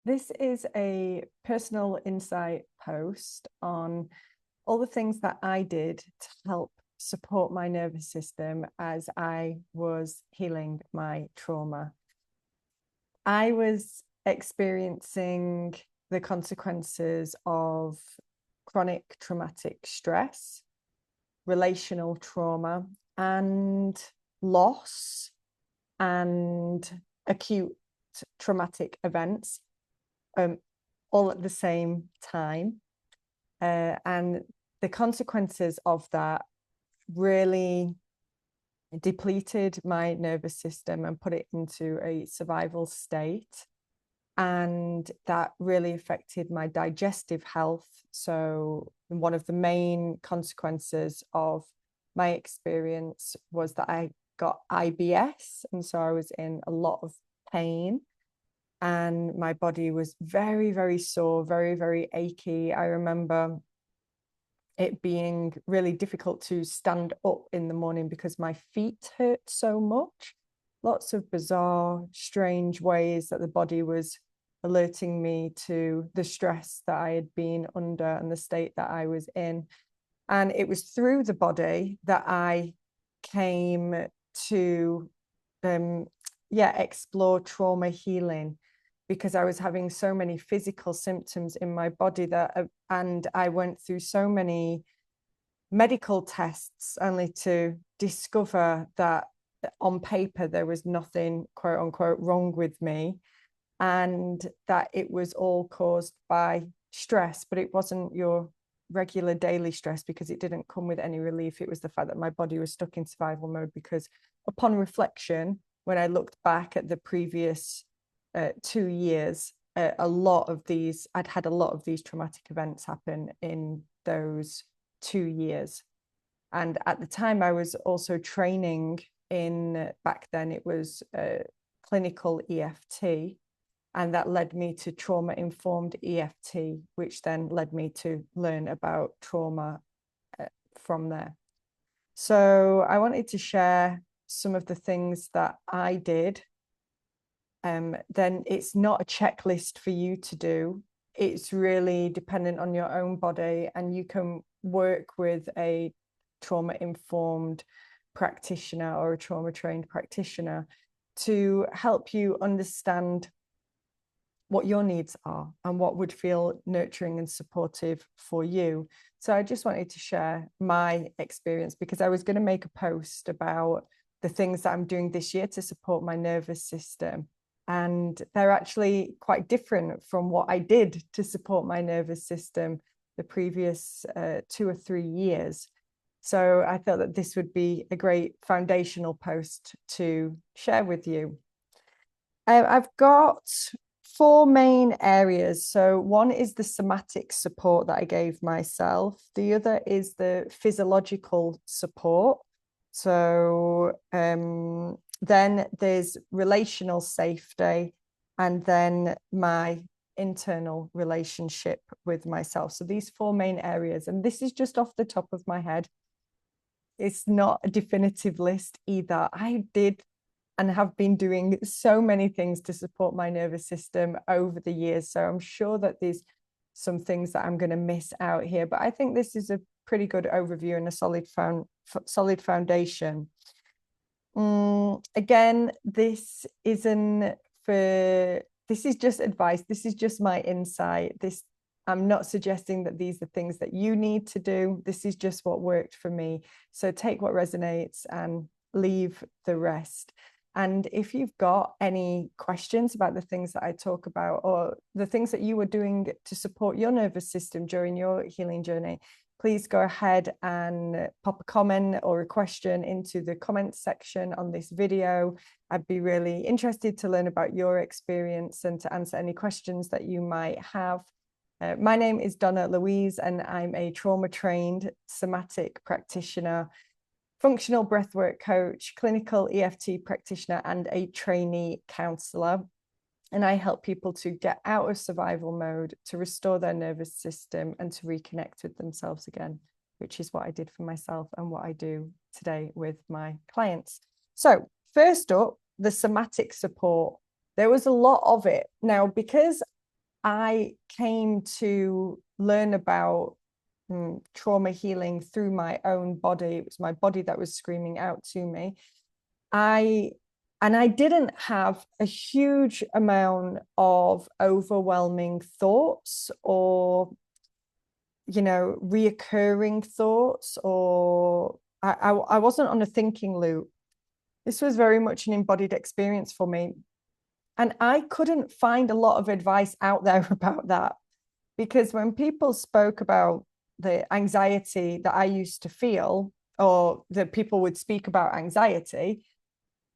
This is a personal insight post on all the things that I did to help support my nervous system as I was healing my trauma. I was experiencing the consequences of chronic traumatic stress, relational trauma, and loss and acute traumatic events, um, all at the same time. And the consequences of that really depleted my nervous system and put it into a survival state. And that really affected my digestive health. So, one of the main consequences of my experience was that I got IBS. And so I was in a lot of pain and my body was very, very sore, very, very achy. I remember it being really difficult to stand up in the morning because my feet hurt so much. Lots of bizarre, strange ways that the body was alerting me to the stress that I had been under and the state that I was in. And it was through the body that I came to explore trauma healing, because I was having so many physical symptoms in my body and I went through so many medical tests only to discover that on paper there was nothing, quote unquote, wrong with me, and that it was all caused by stress. But it wasn't your regular daily stress, because it didn't come with any relief. It was the fact that my body was stuck in survival mode, because upon reflection, when I looked back at the previous 2 years, I'd had a lot of these traumatic events happen in those 2 years. And at the time, I was also training back then it was clinical EFT. And that led me to trauma-informed EFT, which then led me to learn about trauma from there. So I wanted to share some of the things that I did. Then it's not a checklist for you to do. It's really dependent on your own body, and you can work with a trauma-informed practitioner or a trauma-trained practitioner to help you understand what your needs are and what would feel nurturing and supportive for you. So I just wanted to share my experience, because I was going to make a post about the things that I'm doing this year to support my nervous system. And they're actually quite different from what I did to support my nervous system the previous 2 or 3 years. So I thought that this would be a great foundational post to share with you. I've got 4 main areas. So one is the somatic support that I gave myself. The other is the physiological support. So then there's relational safety, and then my internal relationship with myself. So these 4 main areas, and this is just off the top of my head. It's not a definitive list either. I did and have been doing so many things to support my nervous system over the years. So I'm sure that there's some things that I'm going to miss out here, but I think this is a pretty good overview and a solid foundation. Again, this is just advice. This is just my insight. I'm not suggesting that these are things that you need to do. This is just what worked for me. So take what resonates and leave the rest. And if you've got any questions about the things that I talk about, or the things that you were doing to support your nervous system during your healing journey, please go ahead and pop a comment or a question into the comments section on this video. I'd be really interested to learn about your experience and to answer any questions that you might have. My name is Donna Louise, and I'm a trauma-trained somatic practitioner, functional breathwork coach, clinical EFT practitioner, and a trainee counselor. And I help people to get out of survival mode, to restore their nervous system, and to reconnect with themselves again, which is what I did for myself and what I do today with my clients. So first up, the somatic support. There was a lot of it. Now, because I came to learn about trauma healing through my own body. It was my body that was screaming out to me. I didn't have a huge amount of overwhelming thoughts or, reoccurring thoughts, or I wasn't on a thinking loop. This was very much an embodied experience for me. And I couldn't find a lot of advice out there about that, because when people spoke about the anxiety that I used to feel, or that people would speak about anxiety,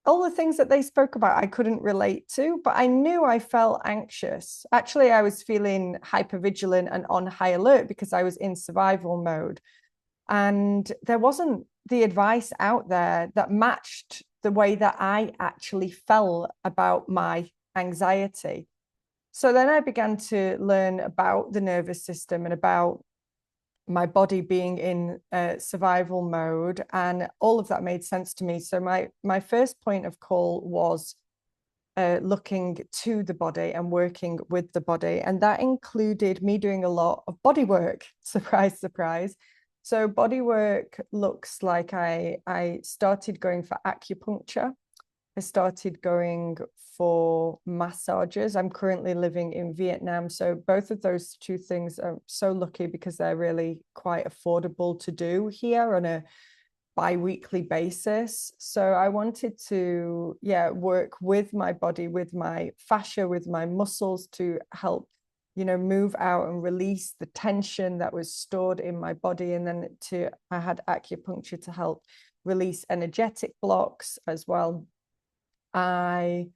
all the things that they spoke about, I couldn't relate to, but I knew I felt anxious. Actually, I was feeling hypervigilant and on high alert because I was in survival mode. And there wasn't the advice out there that matched the way that I actually felt about my anxiety. So then I began to learn about the nervous system and about my body being in survival mode, and all of that made sense to me. So my first point of call was looking to the body and working with the body, and that included me doing a lot of body work. Surprise, surprise. So body work looks like I started going for acupuncture. I started going for massages. I'm currently living in Vietnam. So both of those two things are so lucky because they're really quite affordable to do here on a bi-weekly basis. So I wanted to, work with my body, with my fascia, with my muscles to help, move out and release the tension that was stored in my body. And then I had acupuncture to help release energetic blocks as well. I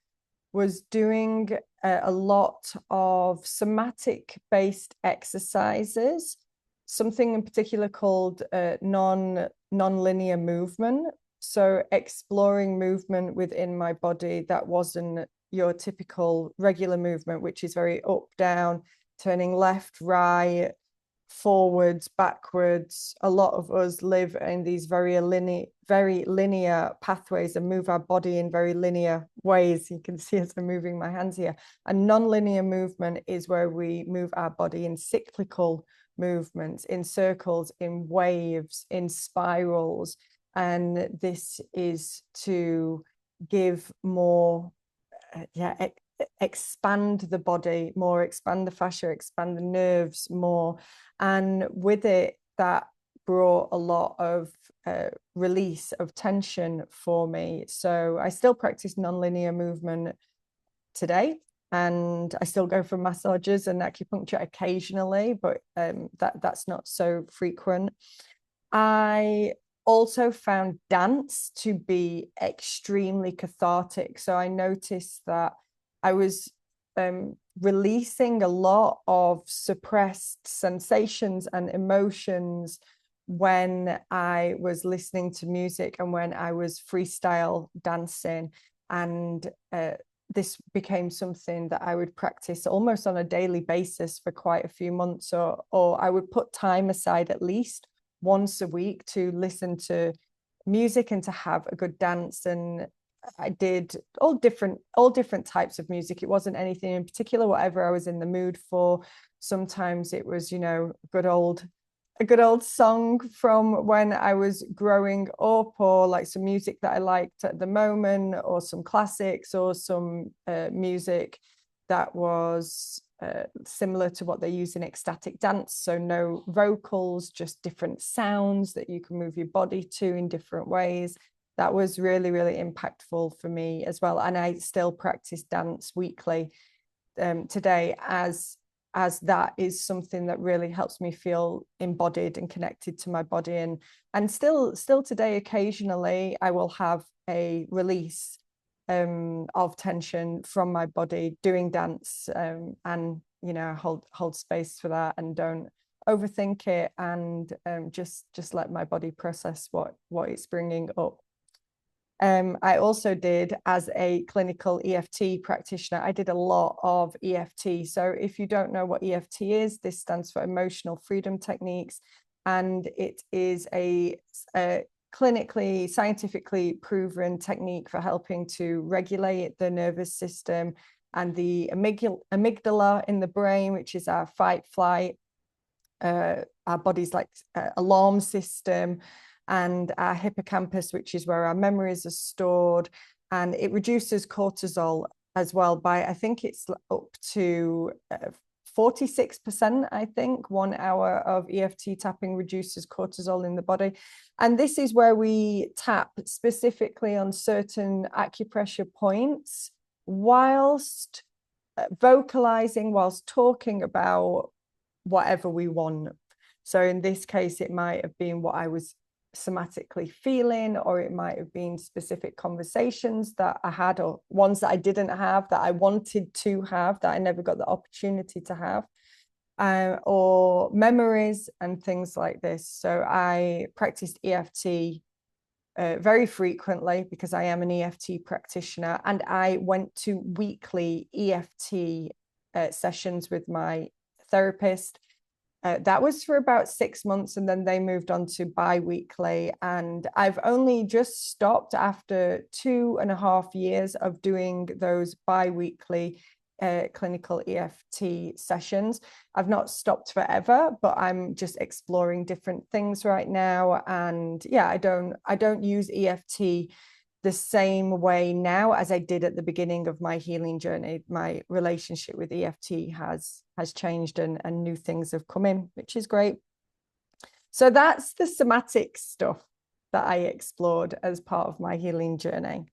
was doing a lot of somatic based exercises, something in particular called non-linear movement. So exploring movement within my body that wasn't your typical regular movement, which is very up, down, turning left, right, forwards, backwards. A lot of us live in these very linear pathways and move our body in very linear ways. You can see as I'm moving my hands here. And non-linear movement is where we move our body in cyclical movements, in circles, in waves, in spirals. And this is to give more, expand the body more, expand the fascia, expand the nerves more. And with it, that brought a lot of release of tension for me. So I still practice non-linear movement today, and I still go for massages and acupuncture occasionally, but that's not so frequent. I also found dance to be extremely cathartic. So I noticed that I was releasing a lot of suppressed sensations and emotions when I was listening to music and when I was freestyle dancing. And this became something that I would practice almost on a daily basis for quite a few months, or I would put time aside at least once a week to listen to music and to have a good dance. And I did all different types of music. It wasn't anything in particular, whatever I was in the mood for. Sometimes it was, a good old song from when I was growing up, or like some music that I liked at the moment, or some classics, or some music that was similar to what they use in ecstatic dance. So no vocals, just different sounds that you can move your body to in different ways. That was really, really impactful for me as well. And I still practice dance weekly today, as that is something that really helps me feel embodied and connected to my body. And still today, occasionally I will have a release of tension from my body doing dance, and hold space for that and don't overthink it, and just let my body process what it's bringing up. I also did, as a clinical EFT practitioner, I did a lot of EFT. So if you don't know what EFT is, this stands for Emotional Freedom Techniques. And it is a clinically, scientifically proven technique for helping to regulate the nervous system and the amygdala in the brain, which is our fight flight, our body's like alarm system, and our hippocampus, which is where our memories are stored. And it reduces cortisol as well by, I think it's up to 46%, I think. 1 hour of EFT tapping reduces cortisol in the body. And this is where we tap specifically on certain acupressure points whilst vocalizing, whilst talking about whatever we want. So in this case, it might have been what I was somatically feeling, or it might have been specific conversations that I had, or ones that I didn't have, that I wanted to have, that I never got the opportunity to have, or memories and things like this. So I practiced EFT very frequently because I am an EFT practitioner, and I went to weekly EFT sessions with my therapist. That was for about 6 months, and then they moved on to bi-weekly. And I've only just stopped after 2.5 years of doing those bi-weekly clinical EFT sessions. I've not stopped forever, but I'm just exploring different things right now. And yeah, I don't use EFT the same way now as I did at the beginning of my healing journey. My relationship with EFT has changed, and new things have come in, which is great. So that's the somatic stuff that I explored as part of my healing journey,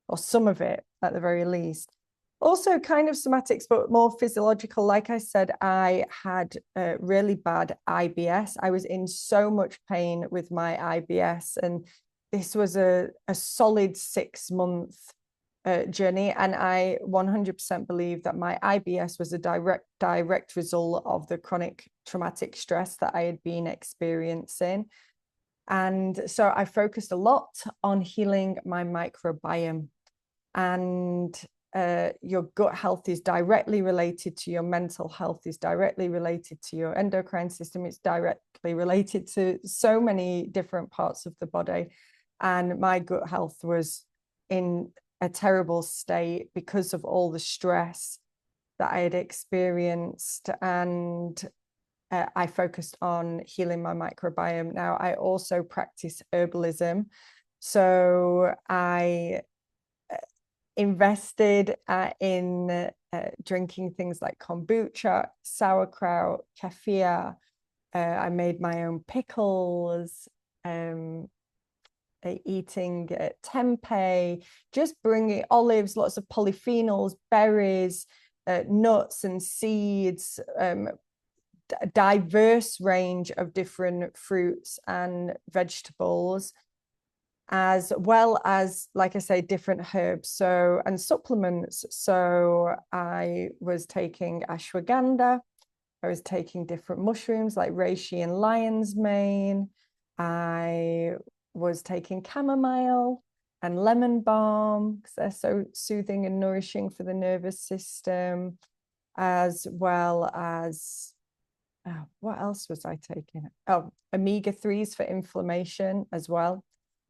or some of it at the very least. Also kind of somatics, but more physiological. Like I said, I had really bad IBS. I was in so much pain with my IBS, and this was a solid 6-month journey. And I 100% believe that my IBS was a direct result of the chronic traumatic stress that I had been experiencing. And so I focused a lot on healing my microbiome. And your gut health is directly related to your mental health, is directly related to your endocrine system. It's directly related to so many different parts of the body. And my gut health was in a terrible state because of all the stress that I had experienced. And I focused on healing my microbiome. Now, I also practice herbalism. So I invested in drinking things like kombucha, sauerkraut, kefir. I made my own pickles, eating tempeh, just bringing olives, lots of polyphenols, berries, nuts and seeds, diverse range of different fruits and vegetables, as well as, like I say, different herbs, and supplements. So I was taking ashwagandha, I was taking different mushrooms like reishi and lion's mane. I was taking chamomile and lemon balm because they're so soothing and nourishing for the nervous system, as well as what else was I taking? Oh, omega-3s for inflammation as well.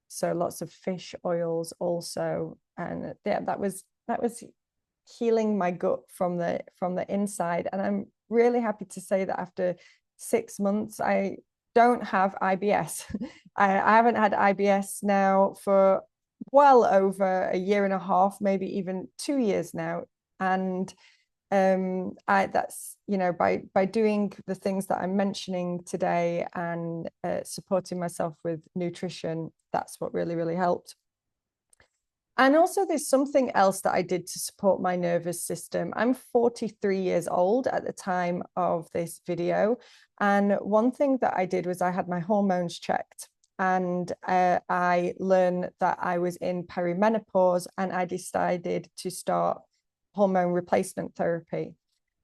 So lots of fish oils also. And yeah, that was healing my gut from the inside. And I'm really happy to say that after 6 months, I don't have IBS. I haven't had IBS now for well over 1.5 years, maybe even 2 years now. And that's, by doing the things that I'm mentioning today and supporting myself with nutrition, that's what really, really helped. And also there's something else that I did to support my nervous system. I'm 43 years old at the time of this video. And one thing that I did was I had my hormones checked, and I learned that I was in perimenopause, and I decided to start hormone replacement therapy.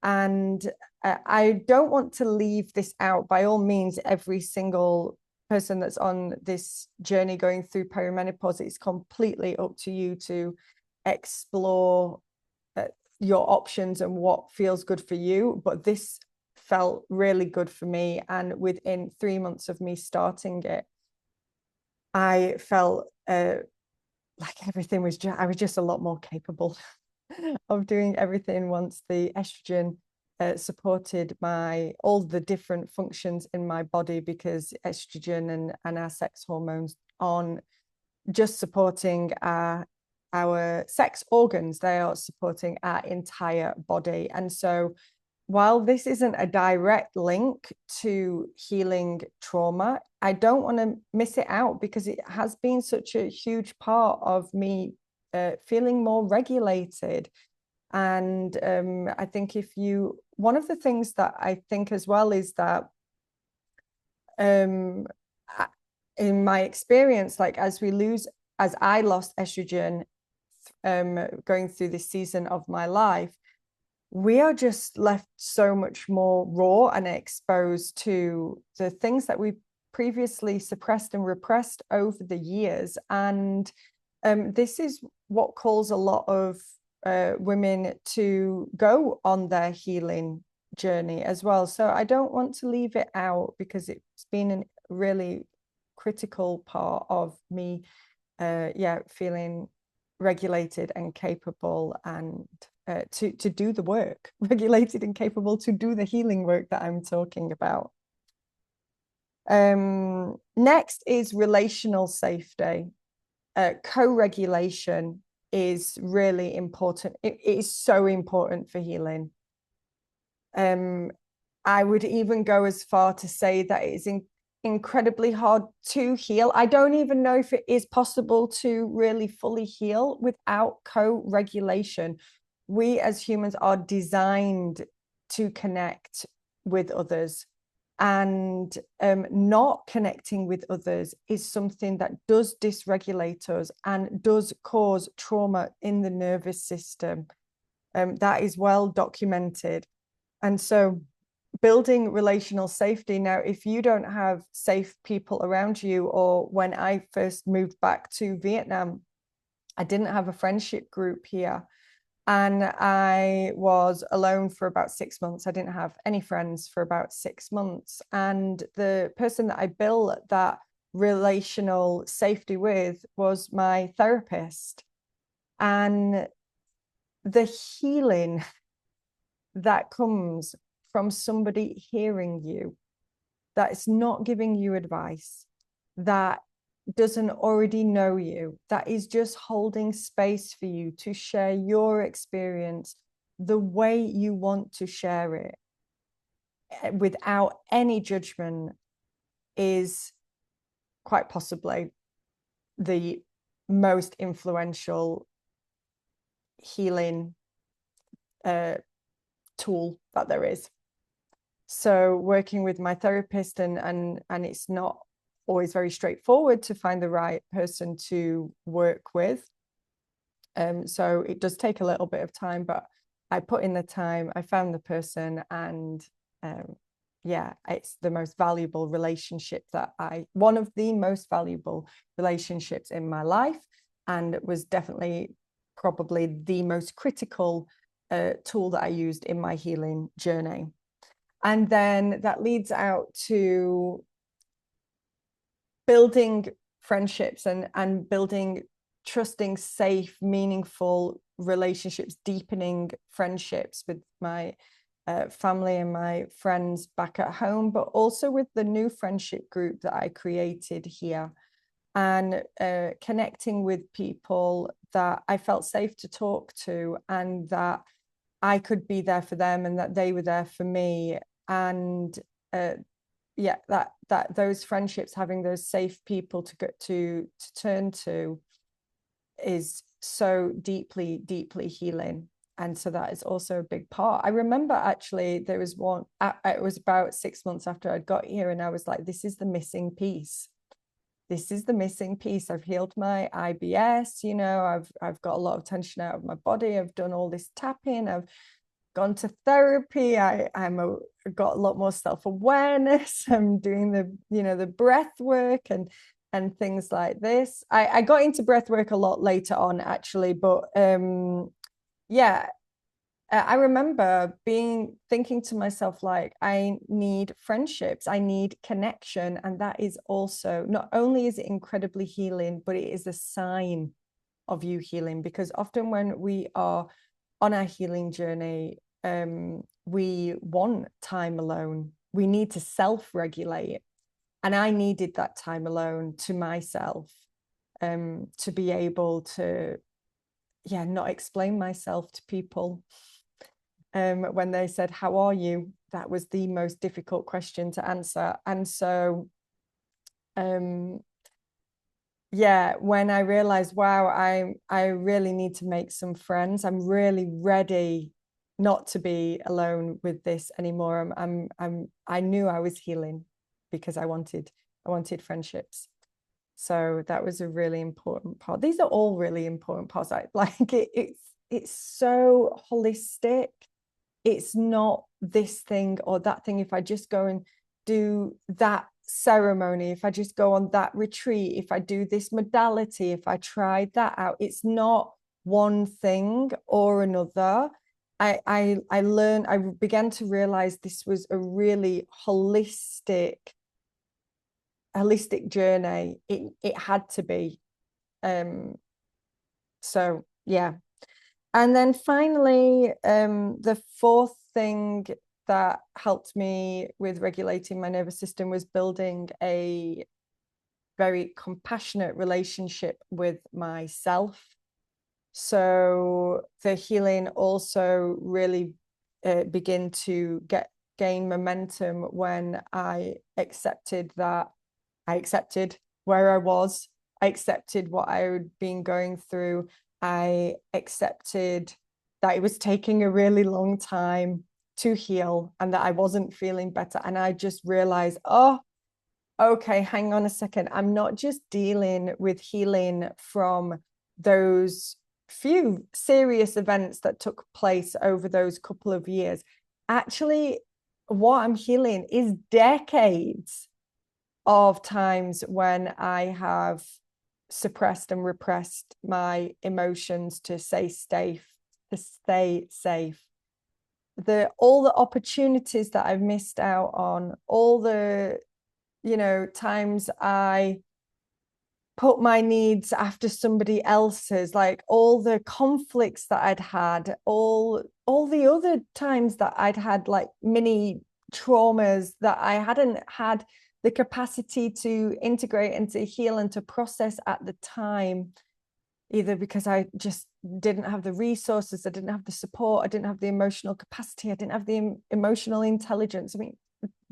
And I don't want to leave this out. By all means, every single person that's on this journey going through perimenopause, it's completely up to you to explore your options and what feels good for you. But this felt really good for me. And within 3 months of me starting it, I felt like everything was I was just a lot more capable. of doing everything once the estrogen supported all the different functions in my body, because estrogen and our sex hormones aren't just supporting our sex organs, they are supporting our entire body. And so while this isn't a direct link to healing trauma, I don't want to miss it out, because it has been such a huge part of me feeling more regulated. And I think one of the things that I think as well is that in my experience, like as I lost estrogen going through this season of my life, we are just left so much more raw and exposed to the things that we previously suppressed and repressed over the years. And this is what calls a lot of women to go on their healing journey as well. So I don't want to leave it out, because it's been a really critical part of me, feeling regulated and capable, and to do the work, regulated and capable to do the healing work that I'm talking about. Next is relational safety. Co-regulation is really important. It is so important for healing. I would even go as far to say that it is incredibly hard to heal. I don't even know if it is possible to really fully heal without co-regulation. We as humans are designed to connect with others, and not connecting with others is something that does dysregulate us and does cause trauma in the nervous system. That is well documented. And so building relational safety. Now, if you don't have safe people around you, or when I first moved back to Vietnam, I didn't have a friendship group here. And I was alone for about 6 months. I didn't have any friends for about 6 months. And the person that I built that relational safety with was my therapist. And the healing that comes from somebody hearing you, that is not giving you advice, that doesn't already know you, that is just holding space for you to share your experience the way you want to share it, without any judgment, is quite possibly the most influential healing tool that there is. So working with my therapist, and it's not always very straightforward to find the right person to work with. So it does take a little bit of time, but I put in the time, I found the person, and it's the most valuable relationship one of the most valuable relationships in my life, and it was definitely probably the most critical tool that I used in my healing journey. And then that leads out to building friendships and building trusting, safe, meaningful relationships, deepening friendships with my family and my friends back at home, but also with the new friendship group that I created here, and connecting with people that I felt safe to talk to, and that I could be there for them, and that they were there for me. And that those friendships, having those safe people to go to turn to, is so deeply healing. And so that is also a big part. I remember actually there was one, it was about 6 months after I'd got here, and I was like, this is the missing piece. This is the missing piece. I've healed my IBS, I've got a lot of tension out of my body. I've done all this tapping. I've gone to therapy. Got a lot more self-awareness. I'm doing the breath work and things like this. I got into breath work a lot later on, actually, but I remember thinking to myself, like, I need friendships, I need connection. And that is also, not only is it incredibly healing, but it is a sign of you healing, because often when we are on our healing journey, we want time alone. We need to self-regulate. And I needed that time alone to myself, to be able to, not explain myself to people. When they said, "How are you?" That was the most difficult question to answer. And so, when I realized, wow, I really need to make some friends. I'm really ready not to be alone with this anymore. I knew I was healing because I wanted friendships. So that was a really important part. These are all really important parts. It's so holistic. It's not this thing or that thing. If I just go and do that ceremony, if I just go on that retreat, if I do this modality, if I try that out, it's not one thing or another. I began to realize this was a really holistic journey. It had to be. So yeah. And then finally, the fourth thing that helped me with regulating my nervous system was building a very compassionate relationship with myself. So the healing also really began to gain momentum when I accepted where I was. I accepted what I had been going through. I accepted that it was taking a really long time to heal and that I wasn't feeling better. And I just realized, oh, okay, hang on a second. I'm not just dealing with healing from those few serious events that took place over those couple of years. Actually, what I'm healing is decades of times when I have suppressed and repressed my emotions to stay safe. All the opportunities that I've missed out on, all the times I put my needs after somebody else's, like all the conflicts that I'd had, all the other times that I'd had like mini traumas that I hadn't had the capacity to integrate and to heal and to process at the time, either because I just didn't have the resources, I didn't have the support, I didn't have the emotional capacity, I didn't have the emotional intelligence. I mean,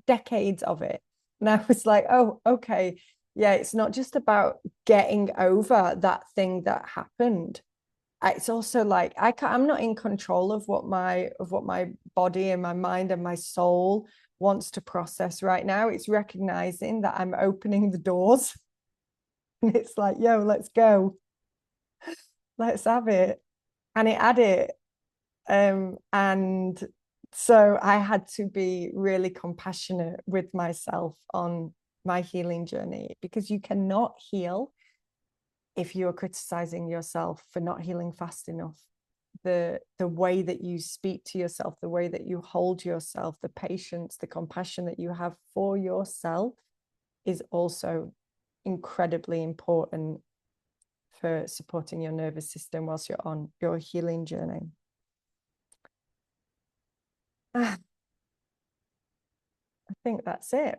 decades of it. And I was like, oh, okay, yeah, it's not just about getting over that thing that happened. It's also like I'm not in control of what my body and my mind and my soul wants to process right now. It's recognizing that I'm opening the doors. And it's like, yo, let's go. Let's have it. And it had it. And so I had to be really compassionate with myself on my healing journey, because you cannot heal if you're criticizing yourself for not healing fast enough. The way that you speak to yourself, the way that you hold yourself, the patience, the compassion that you have for yourself is also incredibly important for supporting your nervous system whilst you're on your healing journey. I think that's it.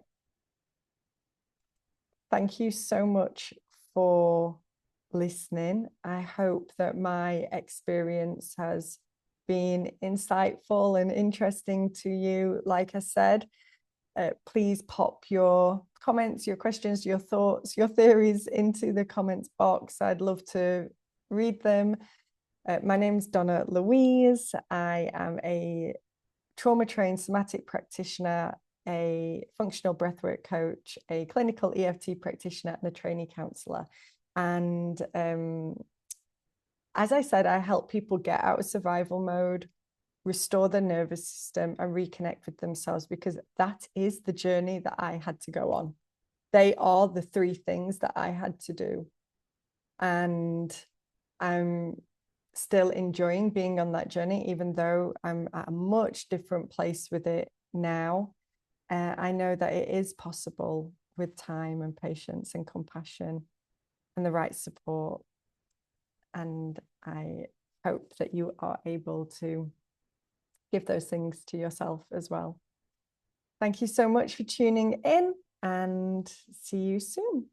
Thank you so much for listening. I hope that my experience has been insightful and interesting to you. Like I said, please pop your comments, your questions, your thoughts, your theories into the comments box. I'd love to read them. My name's Donna Louise. I am a trauma-trained somatic practitioner, a functional breathwork coach, a clinical EFT practitioner, and a trainee counselor. And as I said, I help people get out of survival mode, restore their nervous system, and reconnect with themselves, because that is the journey that I had to go on. They are the three things that I had to do. And I'm still enjoying being on that journey, even though I'm at a much different place with it now. I know that it is possible with time and patience and compassion and the right support. And I hope that you are able to give those things to yourself as well. Thank you so much for tuning in, and see you soon.